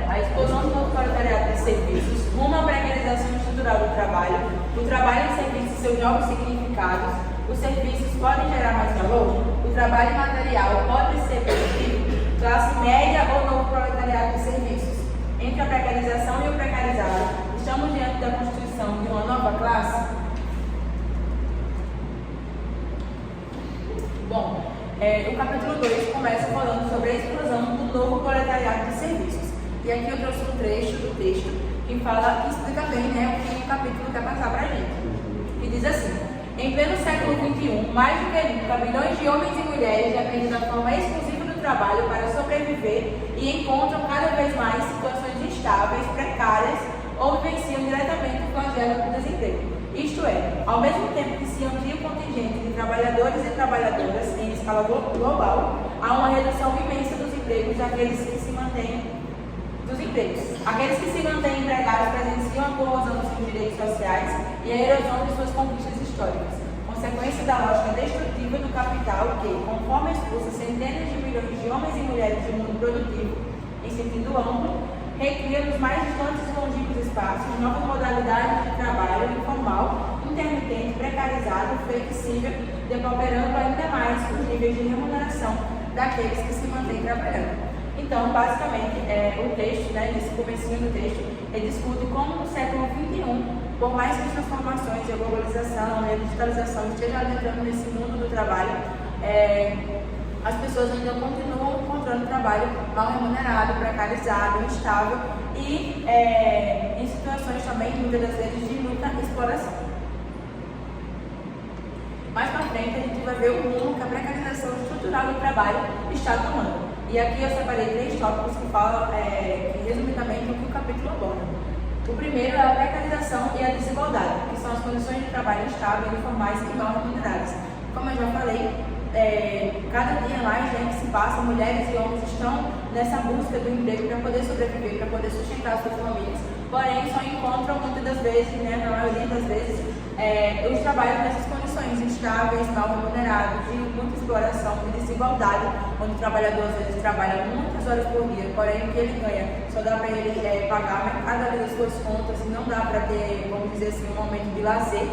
a explosão do novo proletariado de serviços, rumo à precarização estrutural do trabalho, o trabalho em serviços e seus novos significados, os serviços podem gerar mais valor, o trabalho material pode ser produtivo, classe média ou novo proletariado de serviços. Entre a precarização e o precarizado, estamos diante da constituição de uma nova classe? Bom, o capítulo 2 começa falando sobre a explosão do novo proletariado de serviços. E aqui eu trouxe um trecho do texto que explica bem, né, o que o capítulo quer passar para a gente. E diz assim: em pleno século XXI, mais do que nunca, milhões de homens e mulheres dependem da forma exclusiva do trabalho para sobreviver e encontram cada vez mais situações instáveis, precárias ou vivenciam diretamente o flagelo do desemprego. Isto é, ao mesmo tempo que se amplia o contingente de trabalhadores e trabalhadoras em escala global, há uma redução imensa dos empregos daqueles que se mantêm Aqueles que se mantêm empregados presenciam a corrosão dos seus direitos sociais e a erosão de suas conquistas históricas, consequência da lógica destrutiva do capital que, conforme expulsa centenas de milhões de homens e mulheres do mundo produtivo, em sentido amplo, recria nos mais distantes e longínquos espaços novas modalidades de trabalho informal, intermitente, precarizado, flexível, depauperando ainda mais os níveis de remuneração daqueles que se mantêm trabalhando. Então, basicamente, o texto, nesse comecinho do texto, ele discute como no século XXI, por mais que as transformações e a globalização e a digitalização estejam adentrando nesse mundo do trabalho, as pessoas ainda continuam encontrando trabalho mal remunerado, precarizado, instável e em situações também, muitas das vezes, de muita exploração. Mais para frente, a gente vai ver o rumo que a precarização estrutural do trabalho está tomando. E aqui eu separei 3 tópicos que falam, resumidamente, o que o capítulo aborda. O primeiro é a precarização e a desigualdade, que são as condições de trabalho instáveis, informais e mal remuneradas. Como eu já falei, cada dia mais gente se passa, mulheres e homens estão nessa busca do emprego para poder sobreviver, para poder sustentar suas famílias, porém só encontram muitas das vezes, na maioria das vezes, os trabalhos nessas condições instáveis, mal remunerados, de muita exploração, de desigualdade, onde o trabalhador às vezes trabalha muitas horas por dia, porém o que ele ganha só dá para ele pagar a metade das suas contas e não dá para ter, vamos dizer assim, um momento de lazer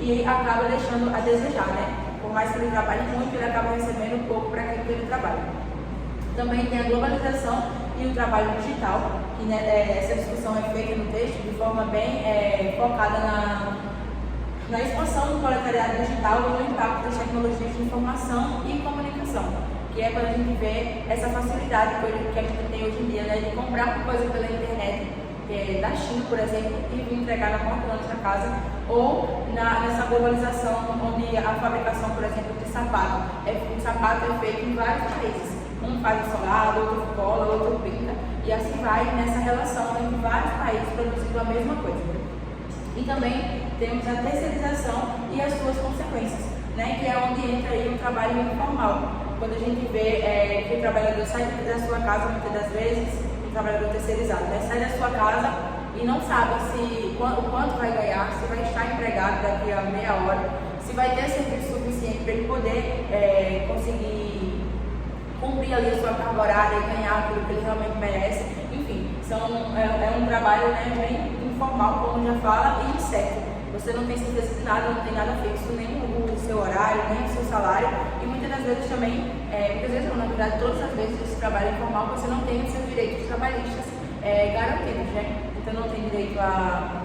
e acaba deixando a desejar, né? Por mais que ele trabalhe muito, ele acaba recebendo pouco para aquilo que ele trabalha. Também tem a globalização e o trabalho digital, que essa discussão é feita no texto de forma bem focada na expansão do proletariado digital e no impacto das tecnologias de informação e comunicação, que é quando a gente vê essa facilidade que a gente tem hoje em dia, né, de comprar uma coisa pela internet, da China, por exemplo, e vir entregar na porta da nossa casa, ou nessa globalização onde a fabricação, por exemplo, de sapato, o sapato é feito em vários países. Um faz solado, outro cola, outro pinta, e assim vai nessa relação entre vários países produzindo a mesma coisa. E também temos a terceirização e as suas consequências, né, que é onde entra aí o trabalho informal. Quando a gente vê que o trabalhador sai da sua casa, muitas das vezes, um trabalhador terceirizado, né, sai da sua casa e não sabe o quanto vai ganhar, se vai estar empregado daqui a meia hora, se vai ter serviço suficiente para ele poder conseguir cumprir ali a sua carga horária e ganhar aquilo que ele realmente merece. Enfim, é um trabalho, né, bem informal, como já fala, e incerto. Você não tem certeza de nada, não tem nada fixo, nem o seu horário, nem o seu salário, e muitas das vezes também, muitas vezes não, na verdade, todas as vezes esse trabalho informal você não tem os seus direitos trabalhistas garantidos, né? Então não tem direito à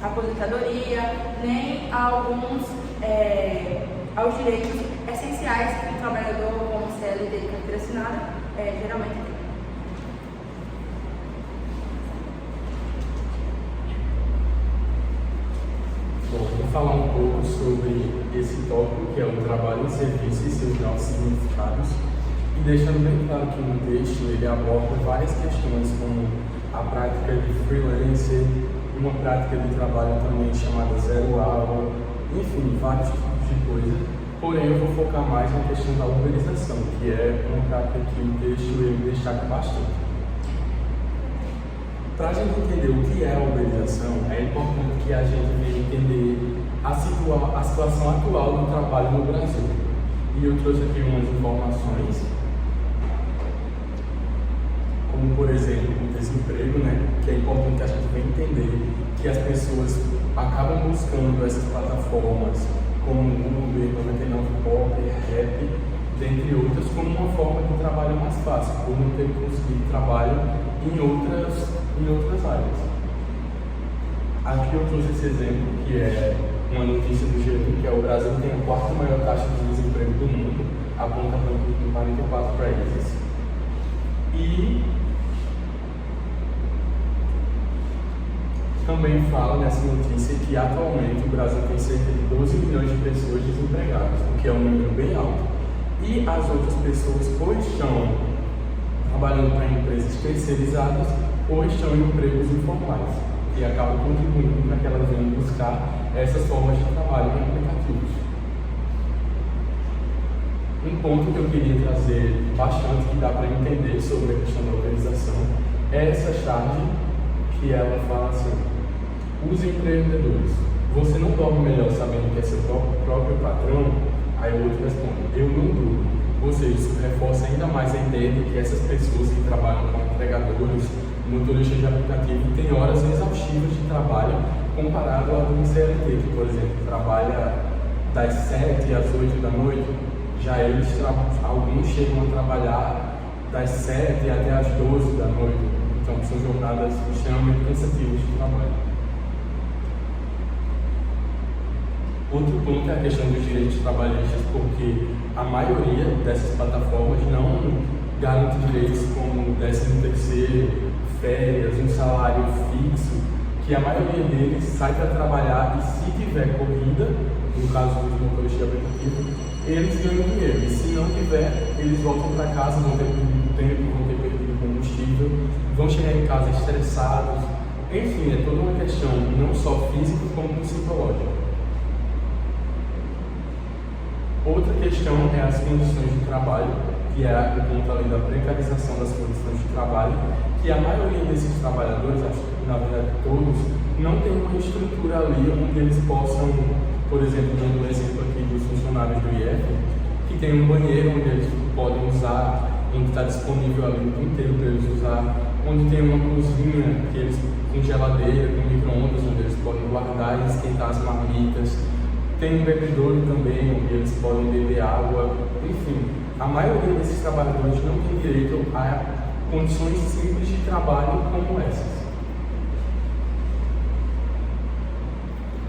aposentadoria, nem a aos direitos essenciais que o trabalhador, como CLT de carteira assinada, geralmente tem. Bom, vou falar um pouco sobre esse tópico que é o trabalho em serviço e seus novos significados, e deixando bem claro que no texto ele aborda várias questões como a prática de freelancer, uma prática de trabalho também chamada zero hour, enfim, vários tipos de coisa. Porém, eu vou focar mais na questão da uberização, que é uma prática que o texto ele destaca bastante. Para a gente entender o que é a uberização, é importante que a gente venha entender a situação atual do trabalho no Brasil. E eu trouxe aqui umas informações, como por exemplo o desemprego, né, para entender que as pessoas acabam buscando essas plataformas como Uber, 99 Pop, Rap, dentre outras, como uma forma de trabalho mais fácil, por não ter conseguido trabalho em outras áreas. Aqui eu trouxe esse exemplo, que é uma notícia do G1, que é o Brasil tem a quarta maior taxa de desemprego do mundo, apontando em 44 países. E também fala nessa notícia que atualmente o Brasil tem cerca de 12 milhões de pessoas desempregadas, o que é um número bem alto. E as outras pessoas ou estão trabalhando para empresas terceirizadas ou estão em empregos informais, e acabam contribuindo para que elas venham buscar essas formas de trabalho em aplicativos. Um ponto que eu queria trazer bastante, que dá para entender sobre a questão da organização, é essa charge que ela fala assim: os empreendedores, você não dorme melhor sabendo que é seu próprio patrão? Aí o outro responde: eu não durmo. Ou seja, isso reforça ainda mais a ideia de que essas pessoas que trabalham como entregadores, motoristas de aplicativo, têm horas exaustivas de trabalho comparado a um CLT, que, por exemplo, trabalha das 7 às 8 da noite. Já eles, alguns chegam a trabalhar das 7 até às 12 da noite. Então, são jornadas extremamente cansativas de trabalho. Outro ponto é a questão dos direitos trabalhistas, porque a maioria dessas plataformas não garante direitos como 13º, férias, um salário fixo, que a maioria deles sai para trabalhar e, se tiver corrida, no caso dos motoristas de aplicativo, eles ganham dinheiro. E se não tiver, eles voltam para casa, vão ter perdido tempo, vão ter perdido combustível, vão chegar em casa estressados. Enfim, é toda uma questão não só física como psicológica. Outra questão é as condições de trabalho, que é o ponto ali da precarização das condições de trabalho, que a maioria desses trabalhadores, acho que na verdade todos, não tem uma estrutura ali onde eles possam, por exemplo, dando o exemplo aqui dos funcionários do IF, que tem um banheiro onde eles podem usar, onde está disponível ali o dia inteiro para eles usar, onde tem uma cozinha que eles, com geladeira, com micro-ondas, onde eles podem guardar e esquentar as marmitas. Tem um bebedouro também, onde eles podem beber água. Enfim, a maioria desses trabalhadores não tem direito a condições simples de trabalho como essas.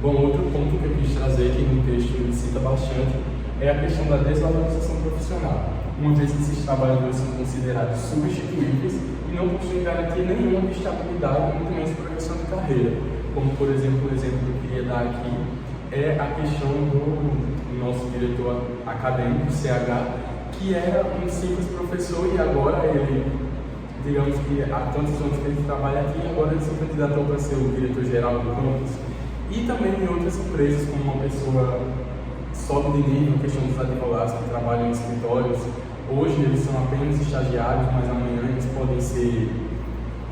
Bom, outro ponto que eu quis trazer aqui no texto, ele cita bastante, é a questão da desvalorização profissional, uma vez que esses trabalhadores são considerados substituíveis e não possuem garantia nenhuma de estabilidade, muito menos progressão de carreira. Como, por exemplo, o exemplo que eu queria dar aqui é a questão do nosso diretor acadêmico, CH, que era um simples professor e agora ele, digamos que há tantos anos que ele trabalha aqui, agora ele se candidatou para ser o diretor-geral do campus. E também em outras empresas, como uma pessoa sobe de nível, questão dos advogados que trabalham em escritórios. Hoje eles são apenas estagiários, mas amanhã eles podem ser,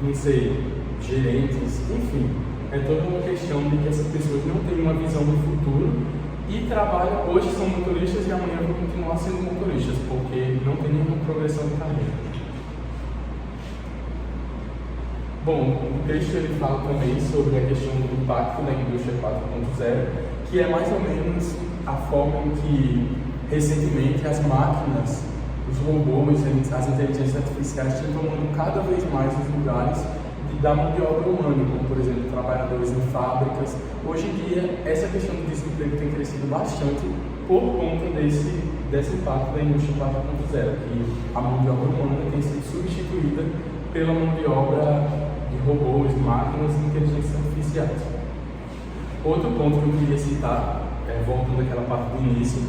não sei, gerentes, enfim. É toda uma questão de que essas pessoas não têm uma visão do futuro e trabalham, hoje são motoristas e amanhã vão continuar sendo motoristas, porque não tem nenhuma progressão de carreira. Bom, o texto ele fala também sobre a questão do impacto da indústria 4.0, que é mais ou menos a forma em que, recentemente, as máquinas, os robôs, as inteligências artificiais estão tomando cada vez mais os lugares da mão de obra humana, como, por exemplo, trabalhadores em fábricas. Hoje em dia, essa questão do desemprego tem crescido bastante por conta desse impacto da indústria 4.0, que a mão de obra humana tem sido substituída pela mão de obra de robôs, máquinas e inteligências artificiais. Outro ponto que eu queria citar, voltando àquela parte do início,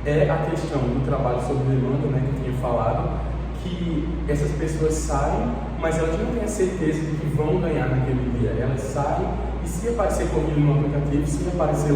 é a questão do trabalho sob demanda, né, que eu tinha falado, que essas pessoas saem, mas elas não têm a certeza de que vão ganhar naquele dia. Elas saem e, se aparecer corrida no aplicativo, se aparecer